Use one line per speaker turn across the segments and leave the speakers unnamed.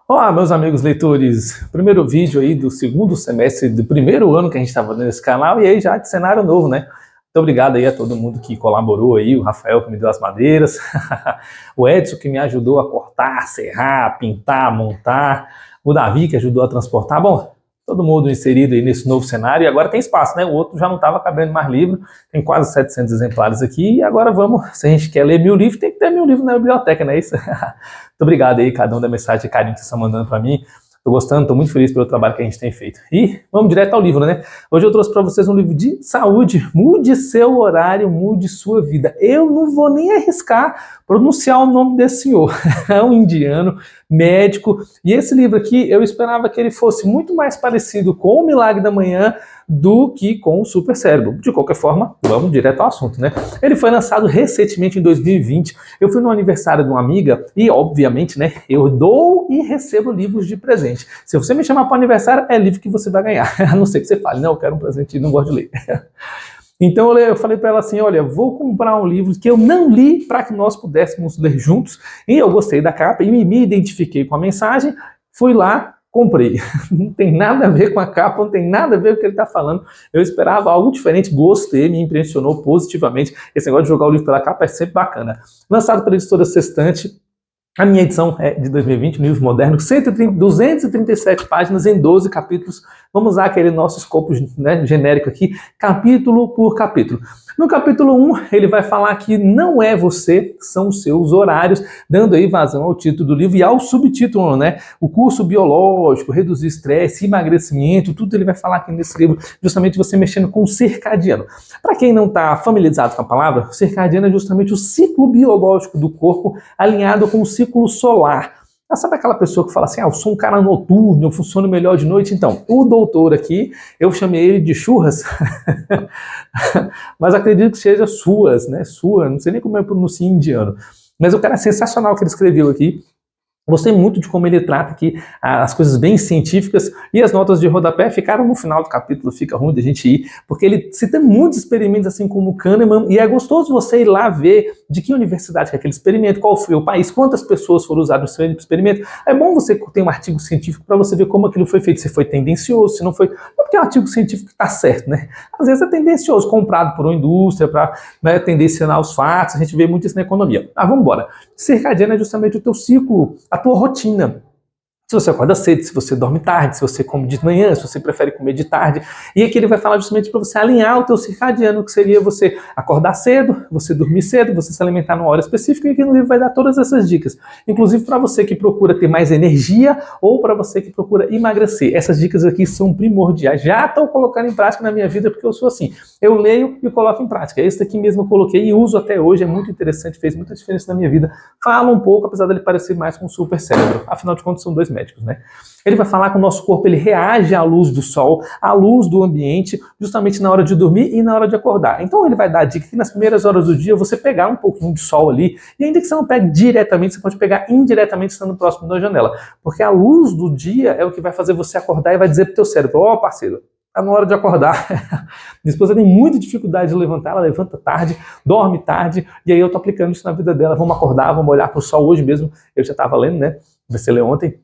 Olá, meus amigos leitores, primeiro vídeo aí do segundo semestre do primeiro ano que a gente está fazendo esse canal, e aí já de cenário novo, né? Muito obrigado aí a todo mundo que colaborou aí, o Rafael que me deu as madeiras, o Edson que me ajudou a cortar, serrar, pintar, montar, o Davi que ajudou a transportar, bom, todo mundo inserido aí nesse novo cenário, e agora tem espaço, né? O outro já não estava cabendo mais livro, tem quase 700 exemplares aqui, e agora vamos, se a gente quer ler 1000 livros, tem que ter 1000 livros na biblioteca, não é isso? Muito obrigado aí, cada um da mensagem de carinho que vocês estão mandando para mim. Estou gostando, estou muito feliz pelo trabalho que a gente tem feito. E vamos direto ao livro, né? Hoje eu trouxe para vocês um livro de saúde. Mude seu horário, mude sua vida. Eu não vou nem arriscar pronunciar o nome desse senhor. É um indiano, médico. E esse livro aqui, eu esperava que ele fosse muito mais parecido com O Milagre da Manhã do que com o Super Cérebro. De qualquer forma, vamos direto ao assunto, né? Ele foi lançado recentemente em 2020. Eu fui no aniversário de uma amiga e, obviamente, né, eu dou e recebo livros de presente. Se você me chamar para o aniversário, é livro que você vai ganhar. A não ser que você fale, não, eu quero um presente e não gosto de ler. Então eu falei para ela assim, olha, vou comprar um livro que eu não li para que nós pudéssemos ler juntos. E eu gostei da capa e me identifiquei com a mensagem, fui lá, comprei. Não tem nada a ver com a capa, não tem nada a ver com o que ele está falando. Eu esperava algo diferente, gostei, me impressionou positivamente. Esse negócio de jogar o livro pela capa é sempre bacana. Lançado pela editora Sextante. A minha edição é de 2020, um livro moderno, 237 páginas em 12 capítulos. Vamos usar aquele nosso escopo, né, genérico aqui, capítulo por capítulo. No capítulo 1, ele vai falar que não é você, são os seus horários, dando aí vazão ao título do livro e ao subtítulo, né? O curso biológico, reduzir estresse, emagrecimento, tudo ele vai falar aqui nesse livro, justamente você mexendo com o circadiano. Para quem não está familiarizado com a palavra, o circadiano é justamente o ciclo biológico do corpo alinhado com o ciclo solar. Sabe aquela pessoa que fala assim, eu sou um cara noturno, eu funciono melhor de noite? Então, o doutor aqui, eu chamei ele de churras, mas acredito que seja suas, né? Sua, não sei nem como é pronunciar em indiano. Mas o cara é sensacional que ele escreveu aqui. Gostei muito de como ele trata aqui as coisas bem científicas, e as notas de rodapé ficaram no final do capítulo, fica ruim da gente ir, porque ele cita muitos experimentos assim como o Kahneman, e é gostoso você ir lá ver de que universidade que é aquele experimento, qual foi o país, quantas pessoas foram usadas no seu experimento. É bom você ter um artigo científico para você ver como aquilo foi feito, se foi tendencioso, se não foi. Não porque é um artigo científico que está certo, né? Às vezes é tendencioso, comprado por uma indústria para, né, tendenciar os fatos, a gente vê muito isso na economia. Vamos embora. Circadiano é justamente o teu ciclo, a tua rotina. Se você acorda cedo, se você dorme tarde, se você come de manhã, se você prefere comer de tarde. E aqui ele vai falar justamente para você alinhar o teu circadiano, que seria você acordar cedo, você dormir cedo, você se alimentar numa hora específica, e aqui no livro vai dar todas essas dicas. Inclusive para você que procura ter mais energia ou para você que procura emagrecer. Essas dicas aqui são primordiais. Já estou colocando em prática na minha vida porque eu sou assim. Eu leio e coloco em prática. Esse daqui mesmo eu coloquei e uso até hoje, é muito interessante, fez muita diferença na minha vida. Fala um pouco, apesar dele parecer mais com o Super Cérebro. Afinal de contas, são dois médicos, né? Ele vai falar que o nosso corpo ele reage à luz do sol, à luz do ambiente, justamente na hora de dormir e na hora de acordar. Então ele vai dar a dica que nas primeiras horas do dia você pegar um pouquinho de sol ali, e ainda que você não pegue diretamente, você pode pegar indiretamente estando próximo da janela, porque a luz do dia é o que vai fazer você acordar e vai dizer pro teu cérebro, ó, parceiro, tá na hora de acordar. Minha esposa tem muita dificuldade de levantar, ela levanta tarde, dorme tarde, e aí eu tô aplicando isso na vida dela. Vamos acordar, vamos olhar pro sol hoje mesmo. Eu já tava lendo, né? Comecei a ler ontem.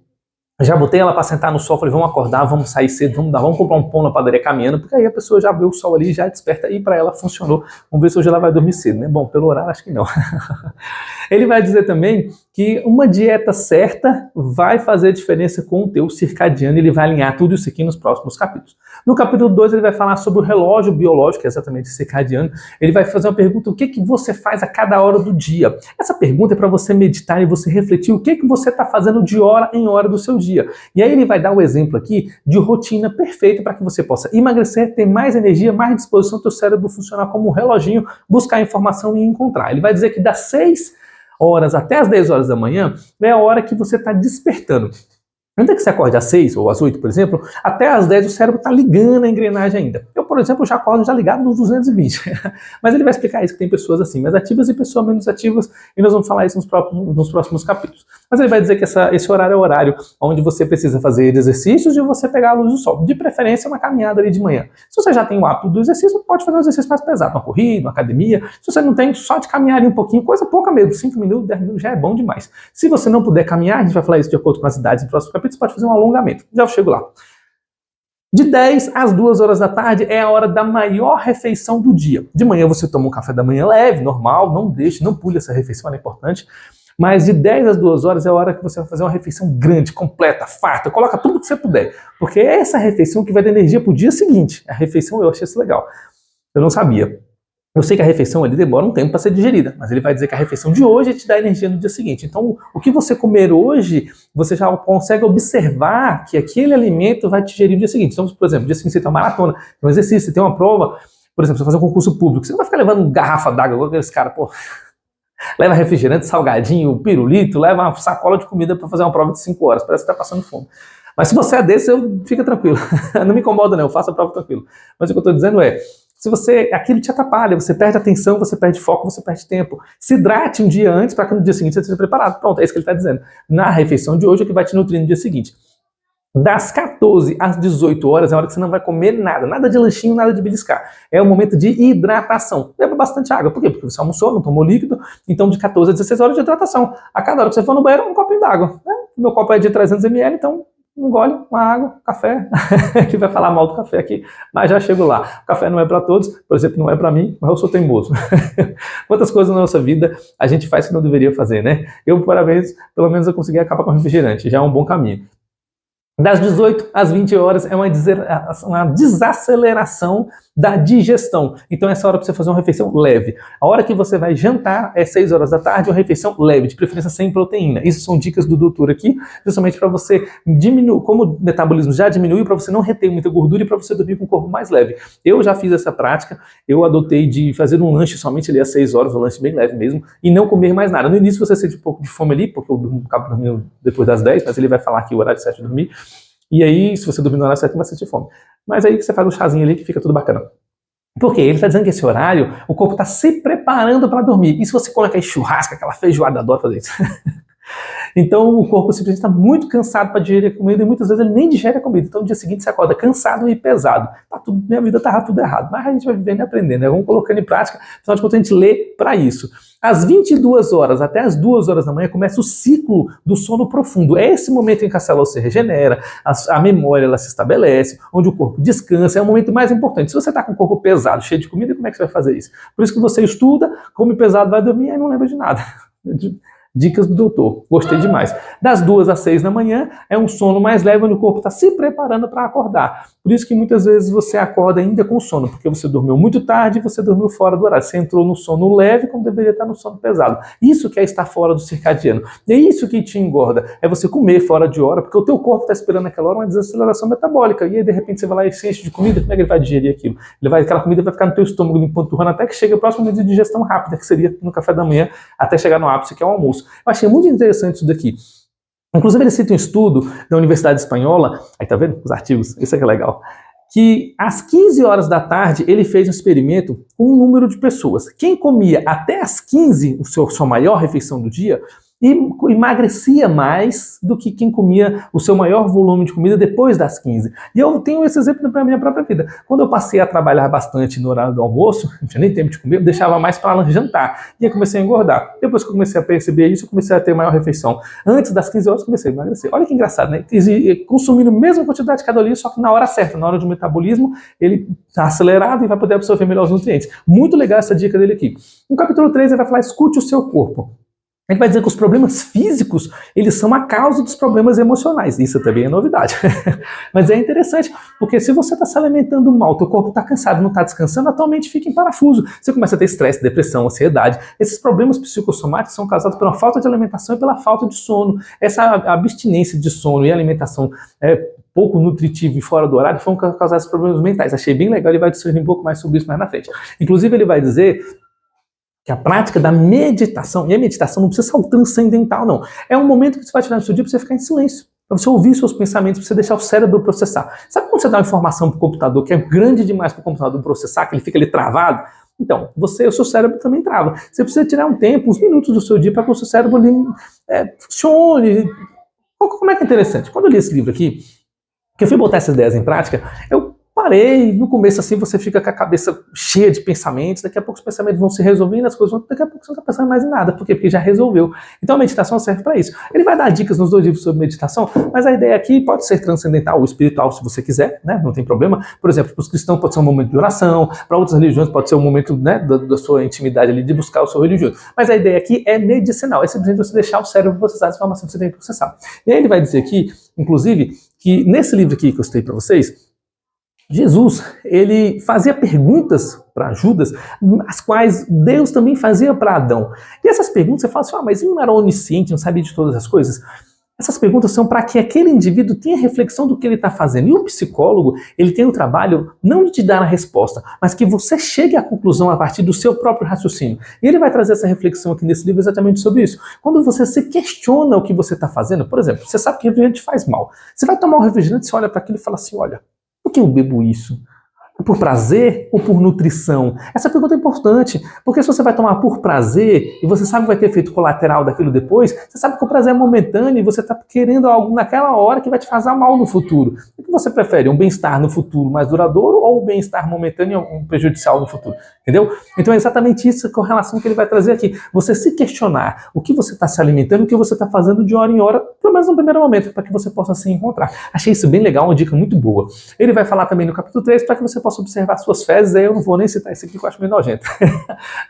Já botei ela para sentar no sol, falei, vamos acordar, vamos sair cedo, vamos comprar um pão na padaria caminhando, porque aí a pessoa já vê o sol ali, já desperta, e para ela funcionou. Vamos ver se hoje ela vai dormir cedo, né? Bom, pelo horário acho que não. Ele vai dizer também que uma dieta certa vai fazer diferença com o teu circadiano, ele vai alinhar tudo isso aqui nos próximos capítulos. No capítulo 2 ele vai falar sobre o relógio biológico, que é exatamente circadiano. Ele vai fazer uma pergunta, o que você faz a cada hora do dia? Essa pergunta é para você meditar e você refletir o que você está fazendo de hora em hora do seu dia. E aí ele vai dar o exemplo aqui de rotina perfeita para que você possa emagrecer, ter mais energia, mais disposição, teu cérebro funcionar como um reloginho, buscar informação e encontrar. Ele vai dizer que das 6 horas até as 10 horas da manhã é a hora que você está despertando. Ainda que você acorde às 6 ou às 8, por exemplo, até às 10 o cérebro está ligando a engrenagem ainda. Eu, por por exemplo, já acordo já ligado nos 220. Mas ele vai explicar isso, que tem pessoas assim, mais ativas e pessoas menos ativas, e nós vamos falar isso nos próximos capítulos. Mas ele vai dizer que esse horário é o horário onde você precisa fazer exercícios e você pegar a luz do sol. De preferência, uma caminhada ali de manhã. Se você já tem o hábito do exercício, pode fazer um exercício mais pesado, uma corrida, uma academia. Se você não tem, só de caminhar um pouquinho, coisa pouca mesmo, 5 minutos, 10 minutos já é bom demais. Se você não puder caminhar, a gente vai falar isso de acordo com as idades no próximo capítulo, você pode fazer um alongamento. Já chego lá. De 10 às 2 horas da tarde é a hora da maior refeição do dia. De manhã você toma um café da manhã leve, normal, não pule essa refeição, ela é importante. Mas de 10 às 2 horas é a hora que você vai fazer uma refeição grande, completa, farta. Coloca tudo que você puder. Porque é essa refeição que vai dar energia para o dia seguinte. A refeição, eu achei isso legal. Eu não sabia. Eu sei que a refeição ali demora um tempo para ser digerida, mas ele vai dizer que a refeição de hoje te dá energia no dia seguinte. Então, o que você comer hoje, você já consegue observar que aquele alimento vai te gerir no dia seguinte. Então, por exemplo, no dia seguinte você tem uma maratona, tem um exercício, você tem uma prova, por exemplo, você vai fazer um concurso público, você não vai ficar levando garrafa d'água igual aqueles caras, pô. Leva refrigerante, salgadinho, pirulito, leva uma sacola de comida para fazer uma prova de 5 horas, parece que está passando fome. Mas se você é desse, fica tranquilo. Não me incomoda não, eu faço a prova tranquilo. Mas o que eu estou dizendo é, se aquilo te atrapalha, você perde atenção, você perde foco, você perde tempo. Se hidrate um dia antes para que no dia seguinte você esteja preparado. Pronto, é isso que ele está dizendo. Na refeição de hoje é que vai te nutrir no dia seguinte. Das 14 às 18 horas é a hora que você não vai comer nada, nada de lanchinho, nada de beliscar. É o momento de hidratação. Beba bastante água. Por quê? Porque você almoçou, não tomou líquido, então de 14 a 16 horas de hidratação. A cada hora que você for no banheiro, um copinho d'água. Né? Meu copo é de 300 ml, então um gole, uma água, café. A gente vai falar mal do café aqui, mas já chego lá. O café não é para todos, por exemplo, não é para mim, mas eu sou teimoso. Quantas coisas na nossa vida a gente faz que não deveria fazer, né? Eu, parabéns, pelo menos eu consegui acabar com o refrigerante, já é um bom caminho. Das 18 às 20 horas é uma desaceleração da digestão. Então essa hora para você fazer uma refeição leve. A hora que você vai jantar é 6 horas da tarde, uma refeição leve, de preferência sem proteína. Isso são dicas do doutor aqui, justamente para você diminuir, como o metabolismo já diminuiu, para você não reter muita gordura e para você dormir com o corpo mais leve. Eu já fiz essa prática, eu adotei de fazer um lanche somente ali às 6 horas, um lanche bem leve mesmo, e não comer mais nada. No início você sente um pouco de fome ali, porque eu acabo dormindo depois das 10, mas ele vai falar aqui o horário certo de dormir. E aí, se você dormir no horário certo, não vai sentir fome. Mas aí você faz um chazinho ali que fica tudo bacana. Por quê? Ele está dizendo que esse horário, o corpo está se preparando para dormir. E se você coloca aí churrasco, aquela feijoada, adoro fazer isso. Então o corpo simplesmente está muito cansado para digerir a comida e muitas vezes ele nem digere a comida. Então no dia seguinte você acorda cansado e pesado. Minha vida estava tudo errado. Mas a gente vai vivendo e aprendendo, né? Vamos colocando em prática. Afinal de contas, a gente lê para isso. Às 22 horas até às 2 horas da manhã começa o ciclo do sono profundo. É esse momento em que a célula se regenera, a memória ela se estabelece, onde o corpo descansa. É o momento mais importante. Se você está com o corpo pesado, cheio de comida, como é que você vai fazer isso? Por isso que você estuda, come pesado, vai dormir e não lembra de nada. Dicas do doutor, gostei demais. Das 2 às 6 da manhã é um sono mais leve, onde o corpo está se preparando para acordar. Por isso que muitas vezes você acorda ainda com sono, porque você dormiu muito tarde e você dormiu fora do horário. Você entrou no sono leve quando deveria estar no sono pesado. Isso que é estar fora do circadiano. E é isso que te engorda, é você comer fora de hora, porque o teu corpo está esperando naquela hora uma desaceleração metabólica. E aí de repente você vai lá e se enche de comida, como é que ele vai digerir aquilo? Aquela comida vai ficar no teu estômago empanturrando até que chega o próximo momento de digestão rápida, que seria no café da manhã, até chegar no ápice, que é o almoço. Eu achei muito interessante isso daqui. Inclusive, ele cita um estudo da Universidade Espanhola, aí tá vendo os artigos, isso é que é legal, que às 15 horas da tarde ele fez um experimento com um número de pessoas. Quem comia até às 15, sua maior refeição do dia, emagrecia mais do que quem comia o seu maior volume de comida depois das 15. E eu tenho esse exemplo na minha própria vida. Quando eu passei a trabalhar bastante no horário do almoço, não tinha nem tempo de comer, eu deixava mais para jantar. E aí comecei a engordar. Depois que eu comecei a perceber isso, eu comecei a ter maior refeição. Antes das 15 horas, eu comecei a emagrecer. Olha que engraçado, né? Consumindo a mesma quantidade de caloria, só que na hora certa, na hora do metabolismo, ele está acelerado e vai poder absorver melhor os nutrientes. Muito legal essa dica dele aqui. No capítulo 3, ele vai falar, escute o seu corpo. Ele vai dizer que os problemas físicos, eles são a causa dos problemas emocionais. Isso também é novidade. Mas é interessante, porque se você está se alimentando mal, teu corpo está cansado, não está descansando, atualmente fica em parafuso. Você começa a ter estresse, depressão, ansiedade. Esses problemas psicossomáticos são causados pela falta de alimentação e pela falta de sono. Essa abstinência de sono e alimentação pouco nutritiva e fora do horário vão causar esses problemas mentais. Achei bem legal, ele vai discorrer um pouco mais sobre isso mais na frente. Inclusive, ele vai dizer que a prática da meditação, e a meditação não precisa ser algo transcendental, não. É um momento que você vai tirar no seu dia para você ficar em silêncio, para você ouvir seus pensamentos, para você deixar o cérebro processar. Sabe quando você dá uma informação para o computador que é grande demais para o computador processar, que ele fica ali travado? Então, o seu cérebro também trava. Você precisa tirar um tempo, uns minutos do seu dia para que o seu cérebro ali, funcione. Como é que é interessante? Quando eu li esse livro aqui, que eu fui botar essas ideias em prática, eu parei, no começo assim você fica com a cabeça cheia de pensamentos, daqui a pouco os pensamentos vão se resolvendo, as coisas vão, daqui a pouco você não está pensando mais em nada, por quê? Porque já resolveu. Então a meditação serve para isso. Ele vai dar dicas nos 2 livros sobre meditação, mas a ideia aqui pode ser transcendental ou espiritual se você quiser, né? Não tem problema. Por exemplo, para os cristãos pode ser um momento de oração, para outras religiões pode ser um momento, né, da sua intimidade ali de buscar o seu religioso. Mas a ideia aqui é medicinal, é simplesmente você deixar o cérebro processar as informações que você tem que processar. E aí ele vai dizer aqui, inclusive, que nesse livro aqui que eu citei para vocês, Jesus, ele fazia perguntas para Judas, as quais Deus também fazia para Adão. E essas perguntas, você fala assim, mas ele não era onisciente, não sabia de todas as coisas? Essas perguntas são para que aquele indivíduo tenha reflexão do que ele está fazendo. E o psicólogo, ele tem o trabalho não de te dar a resposta, mas que você chegue à conclusão a partir do seu próprio raciocínio. E ele vai trazer essa reflexão aqui nesse livro exatamente sobre isso. Quando você se questiona o que você está fazendo, por exemplo, você sabe que refrigerante faz mal. Você vai tomar um refrigerante, você olha para aquilo e fala assim, olha, por que eu bebo isso? Por prazer ou por nutrição? Essa pergunta é importante, porque se você vai tomar por prazer e você sabe que vai ter efeito colateral daquilo depois, você sabe que o prazer é momentâneo e você está querendo algo naquela hora que vai te fazer mal no futuro. O que você prefere? Um bem-estar no futuro mais duradouro ou um bem-estar momentâneo um prejudicial no futuro? Entendeu? Então é exatamente isso com a relação que ele vai trazer aqui. Você se questionar o que você está se alimentando, o que você está fazendo de hora em hora, pelo menos no primeiro momento, para que você possa se encontrar. Achei isso bem legal, uma dica muito boa. Ele vai falar também no capítulo 3 para que você possa observar suas fezes, aí eu não vou nem citar isso aqui que eu acho meio nojento.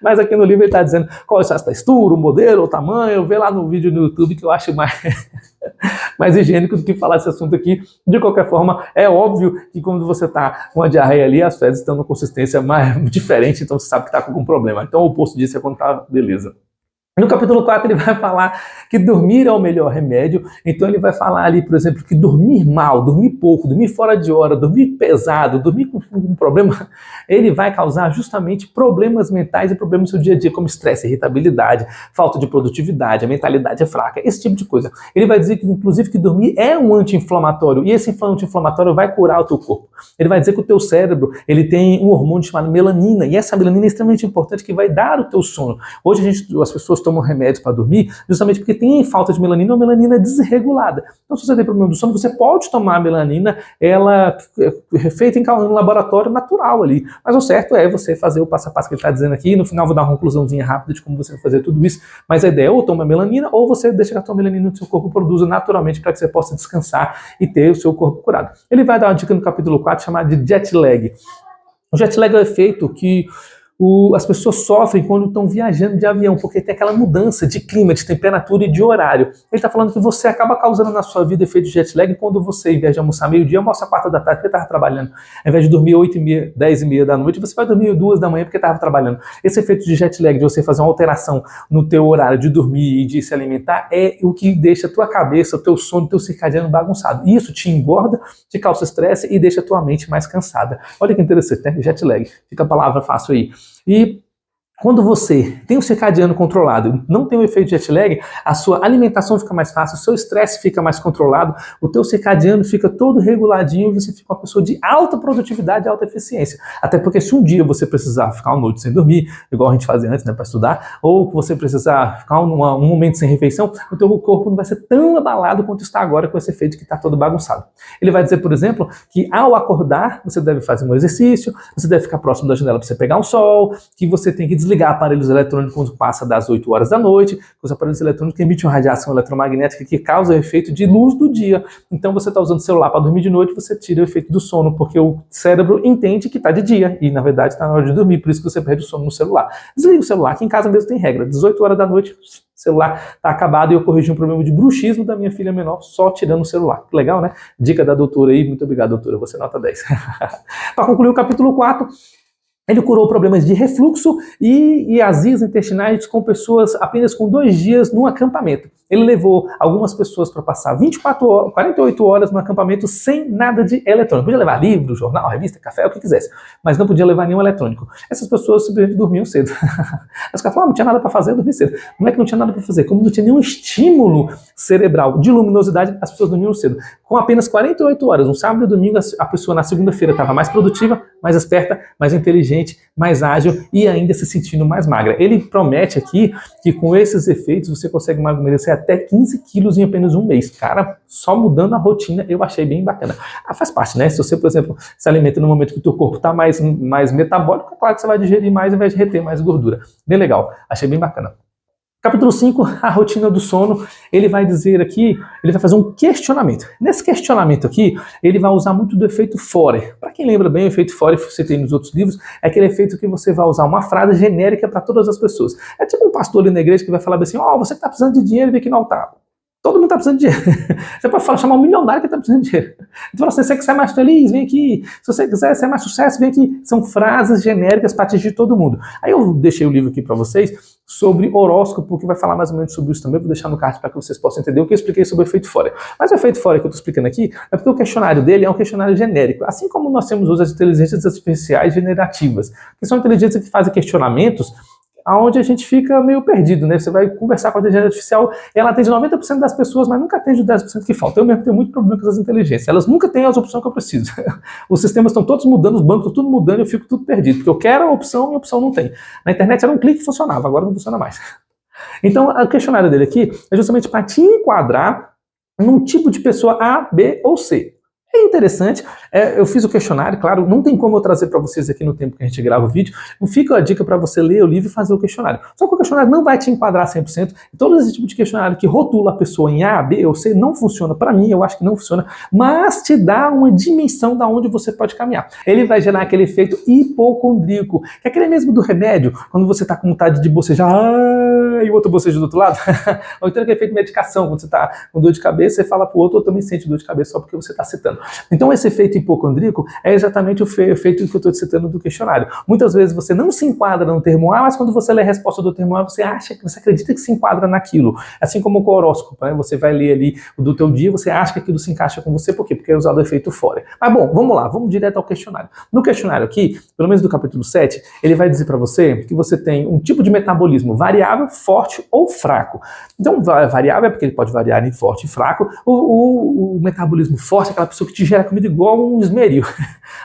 Mas aqui no livro ele está dizendo qual é a textura, o modelo, o tamanho, vê lá no vídeo no YouTube que eu acho mais higiênico do que falar esse assunto aqui. De qualquer forma, é óbvio que quando você está com a diarreia ali, as fezes estão numa consistência mais diferente, então você sabe que está com algum problema. Então o oposto disso é quando está beleza. No capítulo 4 ele vai falar que dormir é o melhor remédio, então ele vai falar ali, por exemplo, que dormir mal, dormir pouco, dormir fora de hora, dormir pesado, dormir com um problema, ele vai causar justamente problemas mentais e problemas no seu dia a dia, como estresse, irritabilidade, falta de produtividade, a mentalidade é fraca, esse tipo de coisa. Ele vai dizer que, inclusive, que dormir é um anti-inflamatório, e esse anti-inflamatório vai curar o teu corpo. Ele vai dizer que o teu cérebro, ele tem um hormônio chamado melanina, e essa melanina é extremamente importante, que vai dar o teu sono. Hoje as pessoas tomam remédios para dormir justamente porque tem falta de melanina ou melanina desregulada. Então, se você tem problema do sono, você pode tomar a melanina, ela é feita em um laboratório natural ali. Mas o certo é você fazer o passo a passo que ele está dizendo aqui, e no final vou dar uma conclusãozinha rápida de como você vai fazer tudo isso, mas a ideia é ou toma melanina ou você deixa que a tua melanina no seu corpo produza naturalmente para que você possa descansar e ter o seu corpo curado. Ele vai dar uma dica no capítulo 4 chamada de jet lag. O jet lag é o efeito que as pessoas sofrem quando estão viajando de avião, porque tem aquela mudança de clima, de temperatura e de horário. Ele está falando que você acaba causando na sua vida efeito de jet lag quando você, ao invés de almoçar meio-dia, almoça 4 da tarde porque estava trabalhando. Ao invés de dormir 8h30, 10h30 da noite, você vai dormir 2 da manhã porque estava trabalhando. Esse efeito de jet lag, de você fazer uma alteração no teu horário de dormir e de se alimentar, é o que deixa a tua cabeça, o teu sono, o teu circadiano bagunçado. Isso te engorda, te causa estresse e deixa a tua mente mais cansada. Olha que interessante, né? Jet lag. Fica a palavra fácil aí. E quando você tem o circadiano controlado, não tem o efeito jet lag, a sua alimentação fica mais fácil, o seu estresse fica mais controlado, o teu circadiano fica todo reguladinho e você fica uma pessoa de alta produtividade e alta eficiência. Até porque se um dia você precisar ficar uma noite sem dormir, igual a gente fazia antes, né, para estudar, ou você precisar ficar um momento sem refeição, o teu corpo não vai ser tão abalado quanto está agora com esse efeito que está todo bagunçado. Ele vai dizer, por exemplo, que ao acordar, você deve fazer um exercício, você deve ficar próximo da janela para você pegar um sol, que você tem que desligar aparelhos eletrônicos quando passa das 8 horas da noite, os aparelhos eletrônicos emitem uma radiação eletromagnética que causa o efeito de luz do dia. Então você está usando o celular para dormir de noite, você tira o efeito do sono, porque o cérebro entende que está de dia e na verdade está na hora de dormir, por isso que você perde o sono no celular. Desliga o celular, que em casa mesmo tem regra, 18 horas da noite, o celular está acabado e eu corrigi um problema de bruxismo da minha filha menor só tirando o celular. Legal, né? Dica da doutora aí, muito obrigado, doutora, você nota 10. Para concluir o capítulo 4, Ele curou problemas de refluxo e azias intestinais com pessoas apenas com 2 dias no acampamento. Ele levou algumas pessoas para passar 48 horas no acampamento sem nada de eletrônico. Podia levar livro, jornal, revista, café, o que quisesse, mas não podia levar nenhum eletrônico. Essas pessoas simplesmente dormiam cedo. As caras falaram, não tinha nada para fazer, eu dormi cedo. Não é que não tinha nada para fazer, como não tinha nenhum estímulo cerebral de luminosidade, as pessoas dormiam cedo. Com apenas 48 horas, um sábado e domingo, a pessoa na segunda-feira estava mais produtiva, mais esperta, mais inteligente, mais ágil e ainda se sentindo mais magra. Ele promete aqui que com esses efeitos você consegue emagrecer até 15 quilos em apenas um mês. Cara, só mudando a rotina, eu achei bem bacana. Faz parte, né? Se você, por exemplo, se alimenta no momento que o teu corpo está mais metabólico, é claro que você vai digerir mais e vai reter mais gordura. Bem legal, achei bem bacana. Capítulo 5, a rotina do sono, ele vai dizer aqui, ele vai fazer um questionamento. Nesse questionamento aqui, ele vai usar muito do efeito Forer. Para quem lembra bem, o efeito Forer, que você tem nos outros livros, é aquele efeito que você vai usar uma frase genérica para todas as pessoas. É tipo um pastor ali na igreja que vai falar assim, você que está precisando de dinheiro, vem aqui no altar. Todo mundo está precisando de dinheiro. Você pode chamar um milionário que está precisando de dinheiro. Então, se você quiser mais feliz, vem aqui. Se você quiser ser mais sucesso, vem aqui. São frases genéricas para atingir todo mundo. Aí eu deixei o livro aqui para vocês sobre horóscopo, que vai falar mais ou menos sobre isso também. Vou deixar no card para que vocês possam entender o que eu expliquei sobre o efeito Forer. Mas o efeito Forer que eu estou explicando aqui é porque o questionário dele é um questionário genérico. Assim como nós temos hoje as inteligências artificiais generativas, que são inteligências que fazem questionamentos onde a gente fica meio perdido, né? Você vai conversar com a inteligência artificial, ela atende 90% das pessoas, mas nunca atende os 10% que falta. Eu mesmo tenho muito problema com as inteligências. Elas nunca têm as opções que eu preciso. Os sistemas estão todos mudando, os bancos estão tudo mudando, eu fico tudo perdido, porque eu quero a opção e a opção não tem. Na internet era um clique e funcionava, agora não funciona mais. Então, o questionário dele aqui é justamente para te enquadrar num tipo de pessoa A, B ou C. É interessante, eu fiz o questionário, claro, não tem como eu trazer para vocês aqui no tempo que a gente grava o vídeo, fica a dica para você ler o livro e fazer o questionário. Só que o questionário não vai te enquadrar 100%, e todo esse tipo de questionário que rotula a pessoa em A, B ou C não funciona para mim, eu acho que não funciona, mas te dá uma dimensão da onde você pode caminhar. Ele vai gerar aquele efeito hipocondríaco, que é aquele mesmo do remédio, quando você está com vontade de bocejar, e o outro boceja do outro lado, ou então aquele efeito de medicação, quando você está com dor de cabeça, você fala para o outro, eu também sente dor de cabeça só porque você está citando. Então esse efeito hipocondríaco é exatamente o efeito que eu estou citando do questionário. Muitas vezes você não se enquadra no termo A, mas quando você lê a resposta do termo A, você acredita que se enquadra naquilo. Assim como com o horóscopo, né? Você vai ler ali o do teu dia, você acha que aquilo se encaixa com você, por quê? Porque é usado o efeito Forer. Mas bom, vamos lá, vamos direto ao questionário. No questionário aqui, pelo menos do capítulo 7, ele vai dizer para você que você tem um tipo de metabolismo variável, forte ou fraco. Então, variável é porque ele pode variar em forte e fraco. O metabolismo forte é aquela pessoa que te gera comida igual um esmeril.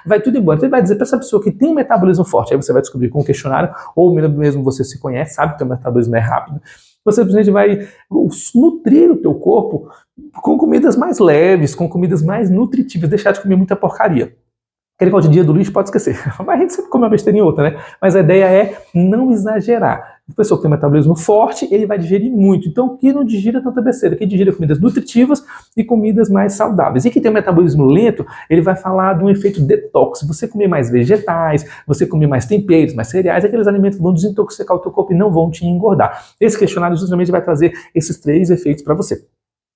Vai tudo embora. Então ele vai dizer para essa pessoa que tem um metabolismo forte, aí você vai descobrir com o questionário, ou mesmo você se conhece, sabe que o metabolismo é rápido, você simplesmente vai nutrir o teu corpo com comidas mais leves, com comidas mais nutritivas, deixar de comer muita porcaria. Aquele negócio de dia do lixo pode esquecer. Mas a gente sempre come uma besteira em outra, né? Mas a ideia é não exagerar. A pessoa que tem um metabolismo forte, ele vai digerir muito. Então, que não digira tanta besteira, que digira comidas nutritivas e comidas mais saudáveis. E quem tem um metabolismo lento, ele vai falar de um efeito detox. Você comer mais vegetais, você comer mais temperos, mais cereais, aqueles alimentos que vão desintoxicar o teu corpo e não vão te engordar. Esse questionário justamente vai trazer esses 3 efeitos para você.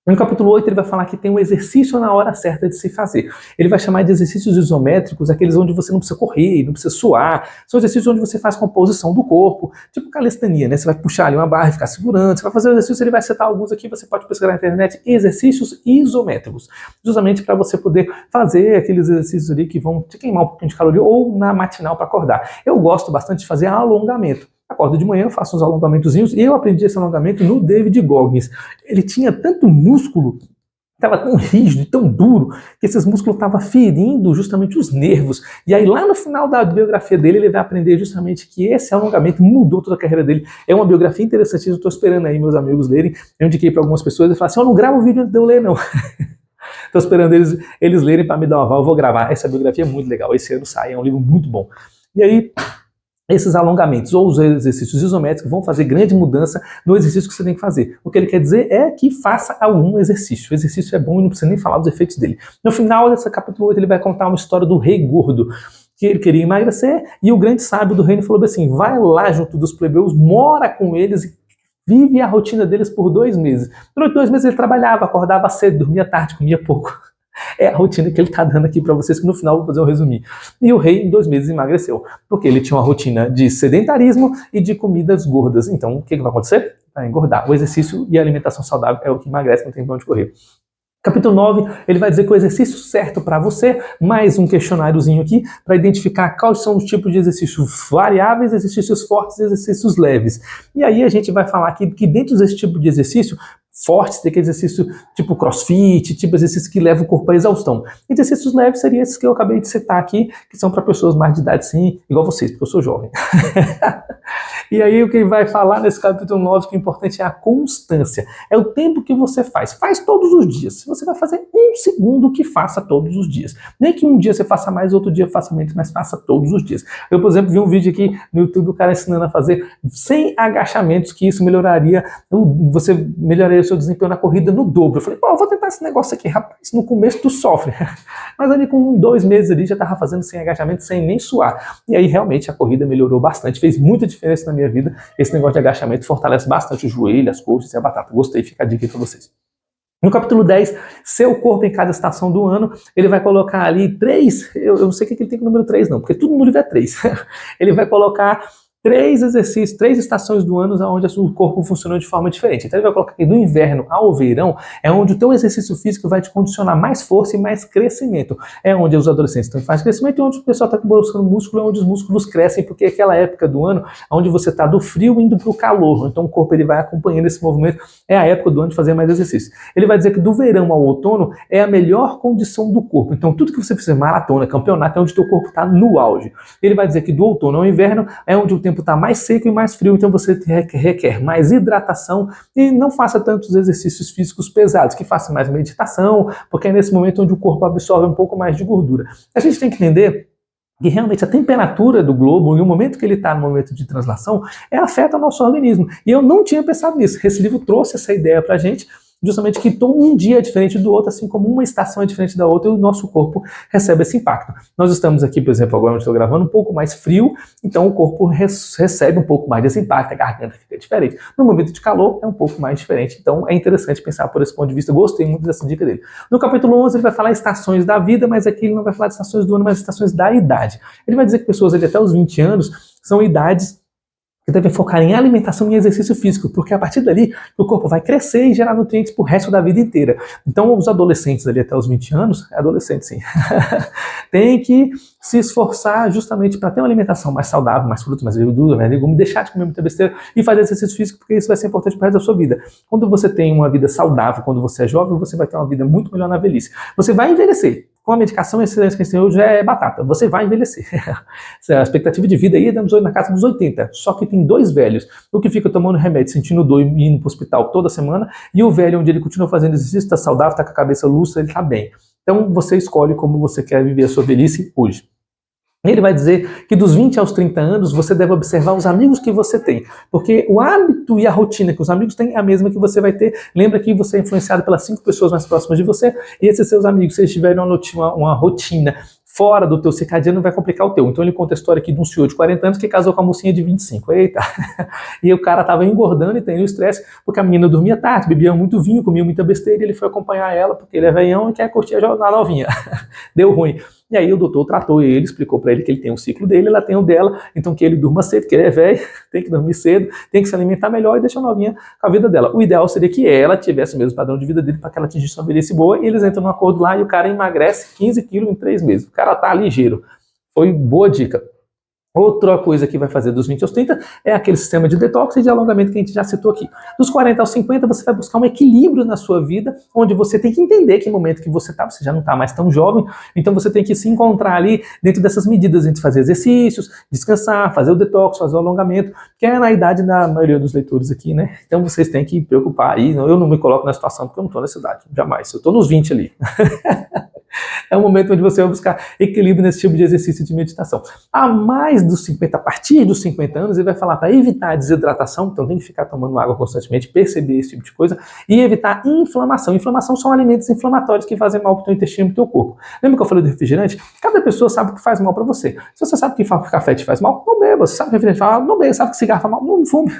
No capítulo 8 ele vai falar que tem um exercício na hora certa de se fazer. Ele vai chamar de exercícios isométricos, aqueles onde você não precisa correr, não precisa suar. São exercícios onde você faz composição do corpo, tipo calistenia, né? Você vai puxar ali uma barra e ficar segurando, você vai fazer o exercício, ele vai citar alguns aqui, você pode pesquisar na internet, exercícios isométricos. Justamente para você poder fazer aqueles exercícios ali que vão te queimar um pouquinho de caloria ou na matinal para acordar. Eu gosto bastante de fazer alongamento. Acordo de manhã, faço uns alongamentozinhos, e eu aprendi esse alongamento no David Goggins. Ele tinha tanto músculo, estava tão rígido e tão duro, que esses músculos estavam ferindo justamente os nervos. E aí lá no final da biografia dele, ele vai aprender justamente que esse alongamento mudou toda a carreira dele. É uma biografia interessante, eu estou esperando aí meus amigos lerem. Eu indiquei para algumas pessoas e falaram assim, eu não gravo o vídeo antes de eu ler, não. Estou esperando eles lerem para me dar um aval, eu vou gravar. Essa biografia é muito legal, esse ano sai, é um livro muito bom. E aí, esses alongamentos ou os exercícios isométricos vão fazer grande mudança no exercício que você tem que fazer. O que ele quer dizer é que faça algum exercício. O exercício é bom e não precisa nem falar dos efeitos dele. No final desse capítulo 8, ele vai contar uma história do rei gordo, que ele queria emagrecer, e o grande sábio do reino falou assim, vai lá junto dos plebeus, mora com eles e vive a rotina deles por 2 meses. Durante 2 meses ele trabalhava, acordava cedo, dormia tarde, comia pouco. É a rotina que ele está dando aqui para vocês, que no final eu vou fazer um resuminho. E o rei, em 2 meses, emagreceu, porque ele tinha uma rotina de sedentarismo e de comidas gordas. Então, o que vai acontecer? Vai engordar. O exercício e a alimentação saudável é o que emagrece, não tem pra onde correr. Capítulo 9, ele vai dizer que o exercício certo para você, mais um questionáriozinho aqui, para identificar quais são os tipos de exercícios variáveis, exercícios fortes e exercícios leves. E aí a gente vai falar aqui que dentro desse tipo de exercício, fortes, tem aquele exercício tipo crossfit, tipo exercício que leva o corpo à exaustão. Exercícios leves seriam esses que eu acabei de citar aqui, que são para pessoas mais de idade, sim, igual vocês, porque eu sou jovem. E aí o que ele vai falar nesse capítulo 9, que o importante é a constância. É o tempo que você faz. Faz todos os dias. Se você vai fazer 1 segundo, que faça todos os dias. Nem que um dia você faça mais, outro dia faça menos, mas faça todos os dias. Eu, por exemplo, vi um vídeo aqui no YouTube do cara ensinando a fazer 100 agachamentos, que isso melhoraria, você melhoraria o seu desempenho na corrida no dobro. Eu falei, pô, eu vou tentar esse negócio aqui, rapaz. No começo tu sofre. Mas ali com 2 meses ali já tava fazendo 100 agachamentos sem nem suar. E aí realmente a corrida melhorou bastante, fez muita diferença na minha vida. Esse negócio de agachamento fortalece bastante o joelho, as coxas e a batata. Gostei, fica a dica aí pra vocês. No capítulo 10, seu corpo em cada estação do ano, ele vai colocar ali 3, eu não sei o que ele tem com o número 3 não, porque tudo no livro é 3. Ele vai colocar 3 exercícios, 3 estações do ano onde o corpo funciona de forma diferente. Então ele vai colocar aqui do inverno ao verão, é onde o teu exercício físico vai te condicionar mais força e mais crescimento. É onde os adolescentes estão em fase de crescimento e onde o pessoal está buscando músculo, é onde os músculos crescem, porque é aquela época do ano onde você está do frio indo para o calor. Então o corpo ele vai acompanhando esse movimento, é a época do ano de fazer mais exercício. Ele vai dizer que do verão ao outono é a melhor condição do corpo. Então tudo que você fizer, maratona, campeonato, é onde o teu corpo está no auge. Ele vai dizer que do outono ao inverno é onde o tempo está mais seco e mais frio, então você requer mais hidratação e não faça tantos exercícios físicos pesados, que faça mais meditação, porque é nesse momento onde o corpo absorve um pouco mais de gordura. A gente tem que entender que realmente a temperatura do globo, e o momento que ele está no momento de translação, ela afeta o nosso organismo. E eu não tinha pensado nisso. Esse livro trouxe essa ideia pra gente, justamente que um dia é diferente do outro, assim como uma estação é diferente da outra, e o nosso corpo recebe esse impacto. Nós estamos aqui, por exemplo, agora onde estou gravando, um pouco mais frio, então o corpo recebe um pouco mais desse impacto, a garganta fica diferente. No momento de calor é um pouco mais diferente, então é interessante pensar por esse ponto de vista. Gostei muito dessa dica dele. No capítulo 11 ele vai falar estações da vida, mas aqui ele não vai falar de estações do ano, mas estações da idade. Ele vai dizer que pessoas ali até os 20 anos são idades que devem focar em alimentação e exercício físico, porque é a partir dali o corpo vai crescer e gerar nutrientes pro resto da vida inteira. Então os adolescentes ali até os 20 anos, adolescente sim, tem que se esforçar justamente para ter uma alimentação mais saudável, mais frutas, mais verduras, mais legumes, deixar de comer muita besteira e fazer exercício físico, porque isso vai ser importante pro resto da sua vida. Quando você tem uma vida saudável, quando você é jovem, você vai ter uma vida muito melhor na velhice. Você vai envelhecer. Com a medicação e excelência que a gente tem hoje é batata. Você vai envelhecer. A expectativa de vida aí é na casa dos 80. Só que tem 2 velhos. O que fica tomando remédio, sentindo dor e indo para o hospital toda semana. E o velho, onde ele continua fazendo exercício, está saudável, está com a cabeça lúcida, ele está bem. Então você escolhe como você quer viver a sua velhice hoje. Ele vai dizer que dos 20 aos 30 anos você deve observar os amigos que você tem, porque o hábito e a rotina que os amigos têm é a mesma que você vai ter. Lembra que você é influenciado pelas 5 pessoas mais próximas de você, e esses seus amigos, se eles tiverem uma rotina fora do teu circadiano, vai complicar o teu. Então ele conta a história aqui de um senhor de 40 anos que casou com a mocinha de 25. Eita! E o cara tava engordando e tendo estresse, porque a menina dormia tarde, bebia muito vinho, comia muita besteira, e ele foi acompanhar ela, porque ele é velhão e quer curtir a novinha. Deu ruim. E aí o doutor tratou ele, explicou para ele que ele tem um ciclo dele, ela tem o dela, então que ele durma cedo, que ele é velho, tem que dormir cedo, tem que se alimentar melhor e deixar a novinha com a vida dela. O ideal seria que ela tivesse o mesmo padrão de vida dele para que ela atingisse uma velhice boa, e eles entram num acordo lá e o cara emagrece 15 quilos em 3 meses. O cara tá ligeiro. Foi boa dica. Outra coisa que vai fazer dos 20 aos 30 é aquele sistema de detox e de alongamento que a gente já citou aqui. Dos 40 aos 50 você vai buscar um equilíbrio na sua vida, onde você tem que entender que momento que você está, você já não está mais tão jovem, então você tem que se encontrar ali dentro dessas medidas, entre fazer exercícios, descansar, fazer o detox, fazer o alongamento, que é na idade da maioria dos leitores aqui, né? Então vocês têm que preocupar aí, eu não me coloco na situação porque eu não estou nessa idade, jamais, eu estou nos 20 ali. É um momento onde você vai buscar equilíbrio nesse tipo de exercício de meditação. A partir dos 50 anos, ele vai falar para evitar a desidratação, então tem que ficar tomando água constantemente, perceber esse tipo de coisa, e evitar inflamação. Inflamação são alimentos inflamatórios que fazem mal para o teu intestino e para o teu corpo. Lembra que eu falei do refrigerante? Cada pessoa sabe o que faz mal para você. Se você sabe que café te faz mal, não beba. Se sabe que refrigerante faz mal, não beba. Sabe que cigarro faz mal, não fume.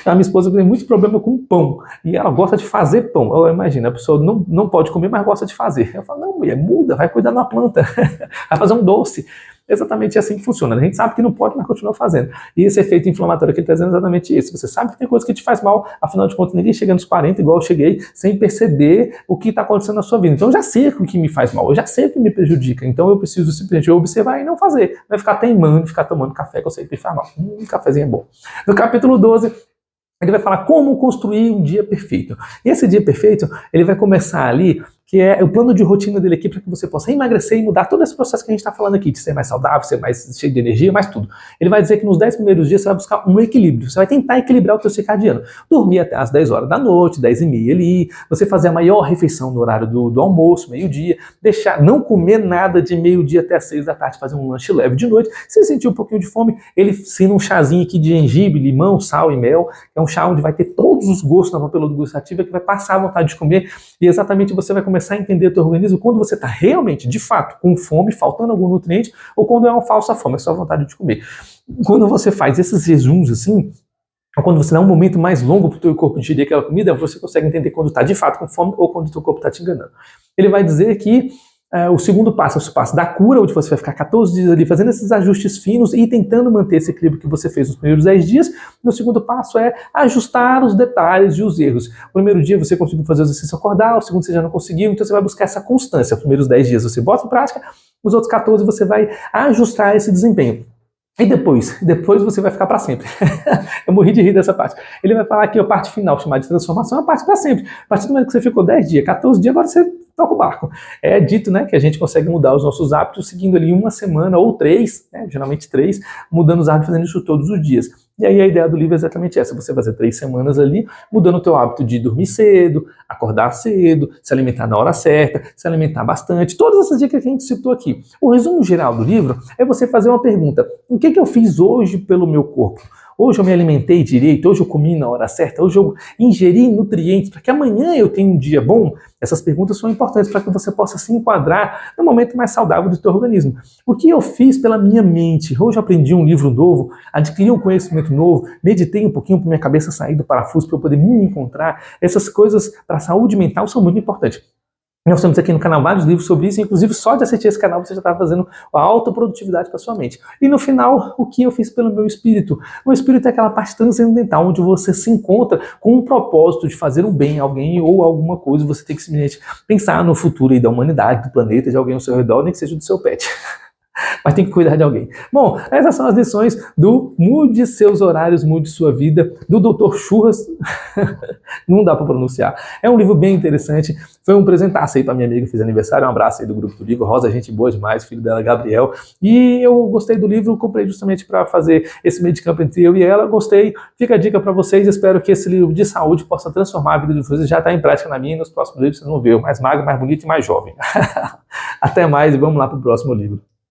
A minha esposa tem muito problema com pão, e ela gosta de fazer pão. Eu imagino, a pessoa não pode comer, mas gosta de fazer. Eu falo, não, mulher, muda, vai cuidar da planta, vai fazer um doce. Exatamente assim que funciona. A gente sabe que não pode, mas continua fazendo. E esse efeito inflamatório que ele está dizendo é exatamente isso. Você sabe que tem coisa que te faz mal, afinal de contas, ninguém chega nos 40 igual eu cheguei, sem perceber o que está acontecendo na sua vida. Então eu já sei o que me faz mal, eu já sei o que me prejudica. Então eu preciso simplesmente observar e não fazer. Vai ficar teimando, ficar tomando café que eu sei que me faz mal. Cafezinho é bom. No capítulo 12, ele vai falar como construir um dia perfeito. E esse dia perfeito, ele vai começar ali, que é o plano de rotina dele aqui para que você possa emagrecer e mudar todo esse processo que a gente está falando aqui, de ser mais saudável, ser mais cheio de energia, mais tudo. Ele vai dizer que nos 10 primeiros dias você vai buscar um equilíbrio, você vai tentar equilibrar o teu circadiano. Dormir até as 10 horas da noite, 10h30 ali, você fazer a maior refeição no horário do almoço, meio-dia, deixar, não comer nada de meio-dia até as 6 da tarde, fazer um lanche leve de noite. Se sentir um pouquinho de fome, ele ensina um chazinho aqui de gengibre, limão, sal e mel, que é um chá onde vai ter todos os gostos na papilodo gustativa, que vai passar a vontade de comer, e exatamente você vai começar a entender o teu organismo quando você está realmente, de fato, com fome, faltando algum nutriente, ou quando é uma falsa fome, é só vontade de comer. Quando você faz esses jejuns assim, ou quando você dá um momento mais longo para o teu corpo digerir aquela comida, você consegue entender quando está de fato com fome ou quando o teu corpo está te enganando. Ele vai dizer que o segundo passo é o passo da cura, onde você vai ficar 14 dias ali fazendo esses ajustes finos e tentando manter esse equilíbrio que você fez nos primeiros 10 dias. No segundo passo é ajustar os detalhes e os erros. O primeiro dia você conseguiu fazer o exercício acordar, o segundo você já não conseguiu, então você vai buscar essa constância. Os primeiros 10 dias você bota em prática, os outros 14 você vai ajustar esse desempenho. E depois você vai ficar para sempre. Eu morri de rir dessa parte. Ele vai falar aqui a parte final, chamada de transformação, é a parte para sempre. A partir do momento que você ficou 10 dias, 14 dias, agora você toca o barco. É dito, né, que a gente consegue mudar os nossos hábitos seguindo ali uma semana ou 3, né, geralmente 3, mudando os hábitos, fazendo isso todos os dias. E aí a ideia do livro é exatamente essa, você fazer 3 semanas ali, mudando o teu hábito de dormir cedo, acordar cedo, se alimentar na hora certa, se alimentar bastante, todas essas dicas que a gente citou aqui. O resumo geral do livro é você fazer uma pergunta: o que eu fiz hoje pelo meu corpo? Hoje eu me alimentei direito, hoje eu comi na hora certa, hoje eu ingeri nutrientes para que amanhã eu tenha um dia bom? Essas perguntas são importantes para que você possa se enquadrar no momento mais saudável do teu organismo. O que eu fiz pela minha mente? Hoje eu aprendi um livro novo, adquiri um conhecimento novo, meditei um pouquinho para minha cabeça sair do parafuso para eu poder me encontrar. Essas coisas para a saúde mental são muito importantes. Nós temos aqui no canal vários livros sobre isso, inclusive só de assistir esse canal você já está fazendo a autoprodutividade para sua mente. E no final, o que eu fiz pelo meu espírito? O espírito é aquela parte transcendental, onde você se encontra com um propósito de fazer um bem a alguém ou alguma coisa, você tem que simplesmente pensar no futuro aí da humanidade, do planeta, de alguém ao seu redor, nem que seja do seu pet. Mas tem que cuidar de alguém. Bom, essas são as lições do Mude Seus Horários, Mude Sua Vida, do Dr. Churras. Não dá para pronunciar. É um livro bem interessante. Foi um presentaço aí para minha amiga que fez aniversário. Um abraço aí do grupo do livro. Rosa, gente boa demais, filho dela, Gabriel. E eu gostei do livro, comprei justamente para fazer esse meio de campo entre eu e ela. Gostei. Fica a dica para vocês. Espero que esse livro de saúde possa transformar a vida de vocês. Já está em prática na minha e nos próximos livros vocês vão ver. Mais magro, mais bonito e mais jovem. Até mais e vamos lá para o próximo livro.